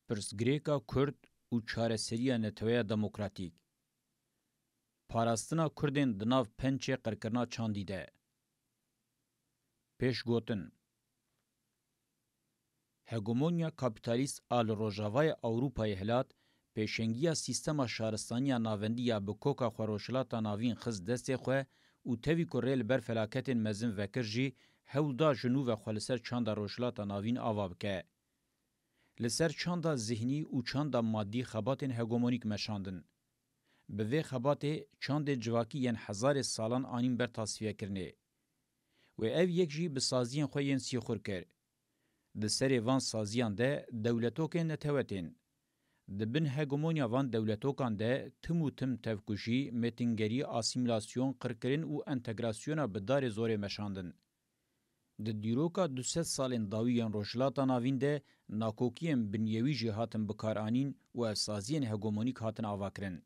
پرسگریکا کرد و چارەسەریya netewaya demokratîk. Parastina Kurdên di nav pençê qirkirina çandî de. Pêşgotin. Hegemonya kapitalîst a li Rojavayê Ewropayê hilat, pêşengiya sîstema şaristaniya navendî ya bi koka xweroşilata navîn xiz destê xwe û tevî ku rê li ber felaketên mezin vekir jî hewl da ji nû ve xwe li ser çanda rojhilata navîn ava bike. Li ser çanda zihnî û çanda maddî xebatên hegemonîk meşandin. Bi vê xebatê çandê civakî yên hezarê salan anîn ber tasfiyekirinê. Wê ev yek jî bi saziyên xwe yên sîxur kir. Di serê van saziyan de dewletokên netewetên. Di bin hegemonya van dewletokan de tim û tim tevkujî, metingerî, asimilasyon, qirkirin û entegrasyona bi darê zorê meşandin. Di dîroka 200 salên dawî yên rojhilata navîn de nakokiyên binyewî jî hatin bikaranîn û evsaziyên hegemonîk hatin avakirin.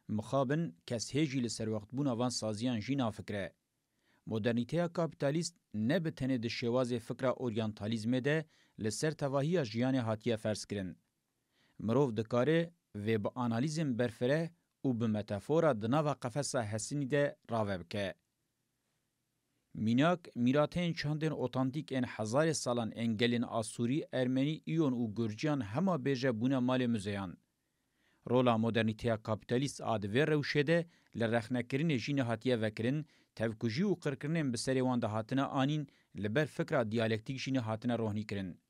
Mixabin, keshêjî li serwextbûna van saziyan jî nafikre. Modernîteya kapitalîst ne bi tenê di şêwazê fikra oryantalizmê de li ser tevahiya jiyanê hatiye ferskirin. Mirov dikare vê bi analîzên berfireh û bi metafora di nava qefesa hesinî de rave bike. Mînak, mîrateyên çandên otantîk ên hezarê salan ên gelên Asûrî, Ermenî, İyon û Gurciyan hema bêje bûne malê müzeyan. Rola modernîteya kapitalîst a di vê rewşê de li rexnekirinê jî nehatiye vekirin, tevkujî û qirkirinên bi serê wan de hatine anîn, li ber fikra diyalektîk jî hatine rohnîkirin.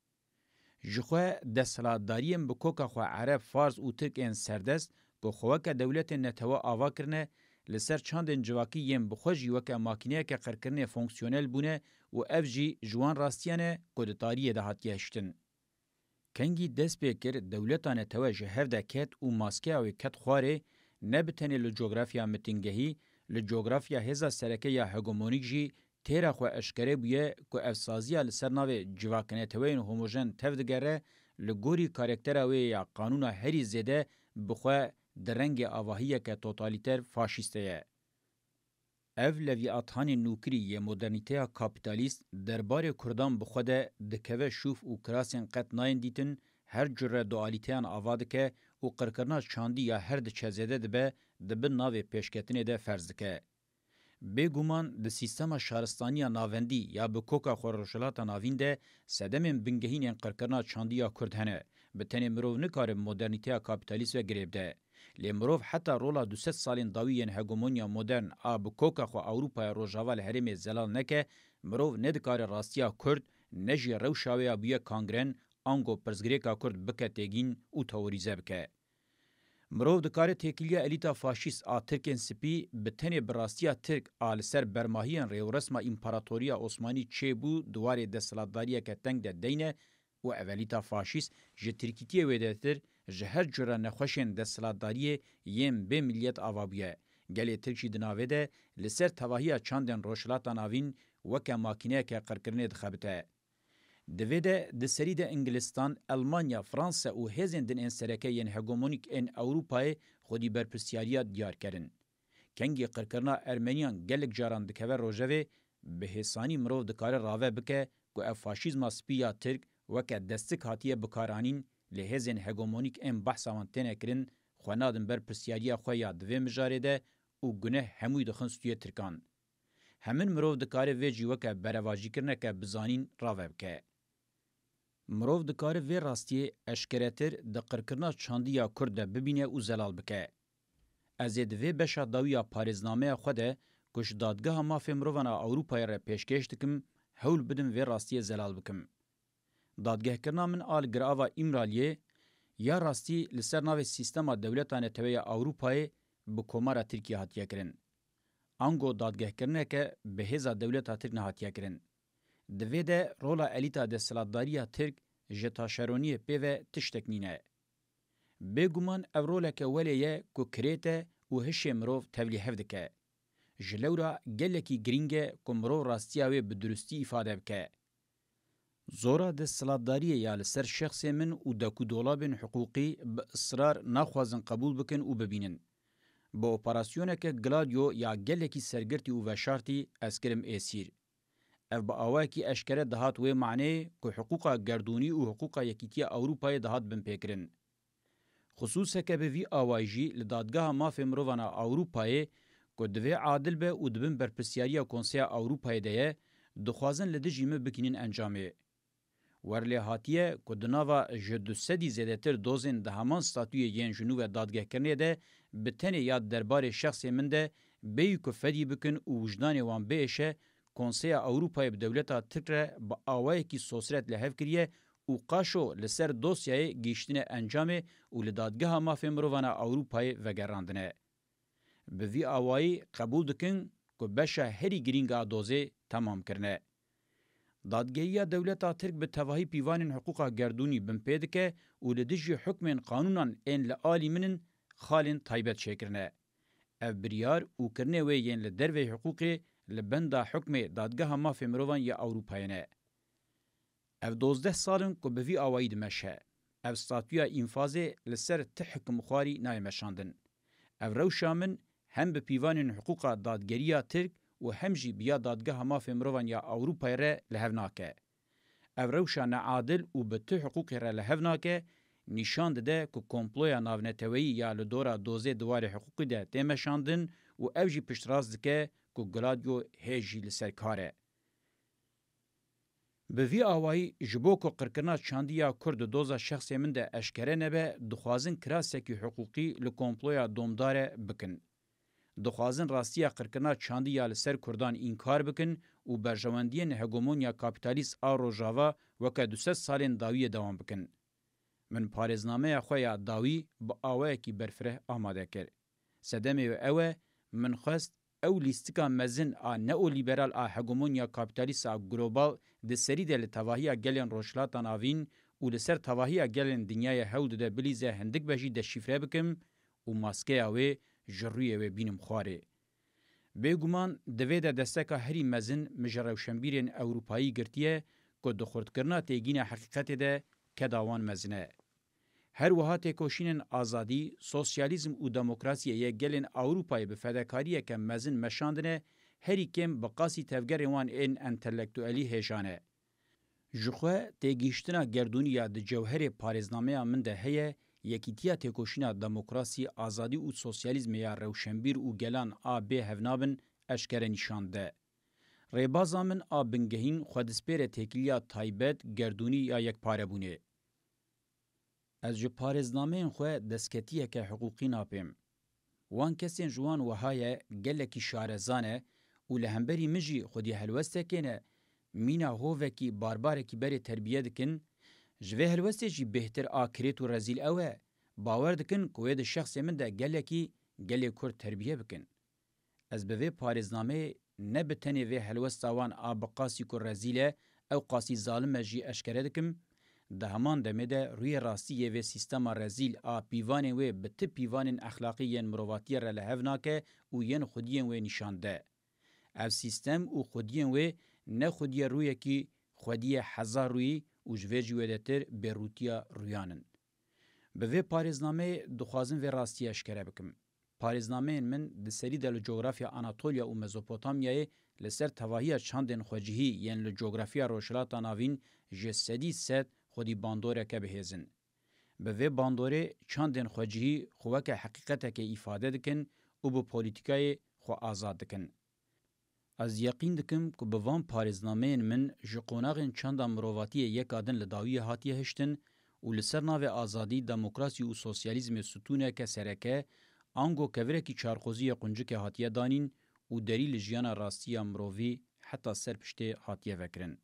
Ji xwe desthilatdariyên bi koka xwe Ereb, Fars û Tirk ên serdest, ku xweweke dewletên netewe ava kirine, li ser çandên civakî yên bi xwe jî weke makîneyeke qirkirinê fonksiyonel bûne û ev jî ji wan rastiyan e ku di tariyê de hatiye hiştin. Kengî dest pê kir dewleta netewe ji hev de ket û maskeya wê ket xwarê, ne bi tenê li coğrafya mitingehî, li coğrafya hêza sereke ya hegemonîk jî têra xwe eşkere bûye ku evsaziya li ser navê civakneteweyên homojen tev digere, li gorî karaktera wê ya qanûna herî zêde bi xwe di rengê avahiyeke totalîter faşîst ye. Ev levîathanên nûkirî yê modernîteya kapitalîst derbarê Kurdan bi xwe de dikeve şûf û kirasên qet nayên dîtin, her cure dualîteyan ava dike û qirkirina çandî ya her diçe zêde dibe, di bin navê pêşketinê de ferz dike. Bêguman di sîstema şaristaniya navendî ya bi koka xweroşilata navîn de sedemên bingehînên qirkirina çandî ya Kurd hene. Bi tenê mirov nikare modernîteya kapitalîst ve girêb de. Lê mirov heta rola 200 salên dawî yên hegemonya modern a bi koka xwe Ewropaya Rojava li herêmê zelal neke, mirov nedikare rastiya Kurd ne jî rewşa wê ya bûye kangren, ango pirsgirêka Kurd bike têgîn û teorîze bike. Mirov dikare têkiliya elîta faşîst a Tirkên spî bi tenê bi rastiya Tirk a li ser bermahiyên rêwresma împaratoriya Osmanî çêbû duwarê desthilatdariyeke teng de deyne û ev elîta faşîst ji tirkîtiyê wê de tir ji her cure nexweşên desthilatdariyê yên bê milliyet ava bûye. Gelê Tirk jî di navê de li ser tevahiya çandên rojhilata navîn weke makîneyeke qirkirinê dixebite. Divê de di serî de Inglistan, Almanya, Fransa û hêzên din ên sereke yên hegemonîk ên Ewropayê xwedî berpirsyariya diyar kerin. Kengî qirkirina Ermeniyan gelek caran dikeve rojevê, bi hêsanî mirov dikare rave bike ku ev faşîzma spî ya Tirk weke destik hatiye bikaranîn li hêzên hegemonîk ên behsa wan têne kirin, xwe nadin berpirsyariya xwe ya divê mijarê de û guneh hemûyî dixin stûyê Tirkan. Hemin mirov dikare vê jî weke berevajîkirineke bizanîn rave bike. Mirov dikare vê rastiyê eşkeretir di qirkirina çandîya Kurd de bibîne û zelal bike. Ez ê di vê beşa dawî ya parêznameya xwe de ku ji dadgeha mafê mirovan a Ewropayê re pêşkêş dikim, hewl bidim vê rastiyê zelal bikim. Dadgehkirina min a li girava İmraliyê ya rastî li ser navê sîstema dewleta netewê ya Ewropayê bi komara Tirkiye hatiye kirin. Ango dadgehkirineke bi hêza dewleta Tirk nehatiye kirin. Divê de rola elîta desthilatdariya Tirk ji taşeroniyê pê ve tiştek nîne. Bêguman ev roleke welê ye ku kirête û hişê mirov tevlî hev dike. Ji lewra gelekî giring e ku mirov rastiya wê bi durustî îfade bike. Zora desthilatdariyê ya li ser şexsê min û dekûdolabên hiqûqî bi ısrar naxwazin qebûl bikin û bibînin. Bi operasyoneke Gladio ya gelekî sergirtî û veşartî ez kirim êsîr. اف با آوه کی اشکره دهات و معنی که حقوقا گردونی و حقوقا یکیتی اوروپای دهات بن پیکرن. خصوصا که به وی آوایجی لدادگاه ماف مرووانا اوروپای که دوی عادل به و دبن برپرسیاری کنسیا اوروپای ده دخوازن لدجیمه بکنین انجامه. ورلی هاتیه که دناوا جدوسدی زیده تر دوزن ده همان ستاتوی ین جنوب دادگاه کرنه ده بتنه یاد درباره شخصی من ده بیو که فدی بکن و وجدان وان بیشه کنسیا اوروپای به دولتا تکره با آوائه کی سوسرت لحف کریه و قاشو لسر دوسیای گیشتن انجامه و لدادگاه مافی مرووانا اوروپای وگراندنه. به وی آوایی قبول دکن که بشه هری گرینگا دوزه تمام کرنه. دادگاهی دولتا ترک به تواهی پیوان حقوقا گردونی بمپیده که و لدجی حکم قانونان این لعالی منن خالن تایبت شکرنه. اف بریار و کرنه وی ین لدروی حقوقی لبنده حکم دادگاه مافی مروان یا اوروپاینه. اف 12 سالن که به وی آوایی دمشه. اف ستاتویا انفاظه لسر تحکم خواری نای مشاندن. اف روشامن هم به پیوان حقوقا دادگریا ترک و همجی بیا دادگاه مافی مروان یا اوروپای ره لحوناکه. اف روشان عادل و به ته حقوقی ره لحوناکه نشان ده که کمپلویا ناونتوی یا لدورا دوزه دوار حقوقی ده تیمشاندن و اوجی پشتراز دکه که گلادیو هیجی لسرکاره. به وی آوائی جبو که قرکرنا چاندیا کرد دوزا شخصی من ده اشکره نبه دخوازن کراسکی حقوقی لکمپلویا دومداره بکن. دخوازن راستیا قرکرنا چاندیا لسر کردان اینکار بکن و برجواندین هگومونیا کابیتالیست آروژاوا وکه 200 سالین داوی دوام بکن. من پارزنامه خویا داوی با آوه کی برفره آماده کرد. سدمه و اوه من خواست او لیستیکا مزن نئو لیبرال هگمونیا کاپیتالیست گلوبال د سری د تواهی گلن روشلاتان اوین او لسر تواهی گلن دنیای هول د بلیزه هندک بجی د شifre بکم او ماسکه اوی جروی و بینم خواره بګومان د وې د دستکه هری مزن مجرو شمبیرن اروپایی ګرتیه کو د خورد کرنا تیګینه حقیقت ده کداوان مزنه هر وهات کوشینن آزادی، سوسیالیزم و دموکراسی یک گلن اوروپای به فداکاری که مزن مشاندنه هری کم بقاسی تفگر وان این انتلکتوالی هجانه. جخوه تیگیشتنا گردونی یا د جوهر پارزنامه من ده هیه یکیتیا تکوشینا دموکراسی، آزادی و سوسیالیزم یا روشنبیر و گلان آبه هفنابن اشکره نشانده. ریبازا من آبنگهین خودسپیر تکیلیا تایبت گردونی یا یک پاره بونه. از جو پارزنامه خو دسکتیه که حقوقی ناپیم. وان کسین جوان وهای گلکی شارزانه و لهمبری مجی خودی حلوسته کنه مینا هوه کی بارباره کی بری تربیه دکن جوه حلوسته جی بهتر آکریت و رزیل اوه باور دکن کوه ده شخص من ده گلکی گلی کور تربیه بکن. از به پارزنامه نبتنی وی حلوسته وان آبقاسی کور رزیله او قاسی ظالم جی اشکره دکم ده همان دمه ده روی راستی و سیستم رزیل پیوان و به ته پیوان اخلاقی ین مرواتی را لحوناکه و ین خودین و نشانده. او سیستم و خودین و نه خودی روی کی خودی هزار روی و جویجی و دتر بیروتیا رویانن. به وی پارزنامه دخوازن و راستی اشکره بکم. پارزنامه من ده سری ده لجغرافیا آناتولیا و مزوپوتامیای لسر تواهی چاندن خوجهی ین لجغرافیا روشلاتا ناوین جسدی ست خودی باندوره که بهزن. به وی باندوره چاندن خوجهی خواه که حقیقت که ایفاده دکن و به پولیتیکای خو آزاد دکن. از یقین دکم که به وان پارزنامه من جقوناغن چاندا مرواتی یک آدن لداوی هاتیه هشتن و لسر ناو آزادی، دموکراسی و سوسیالیزم ستونه که سرکه آنگو کوره کی چارخوزی قنجه که هاتیه دانین و دری لجیان راستی مرووی حتی سر پشته هاتیه وکرن.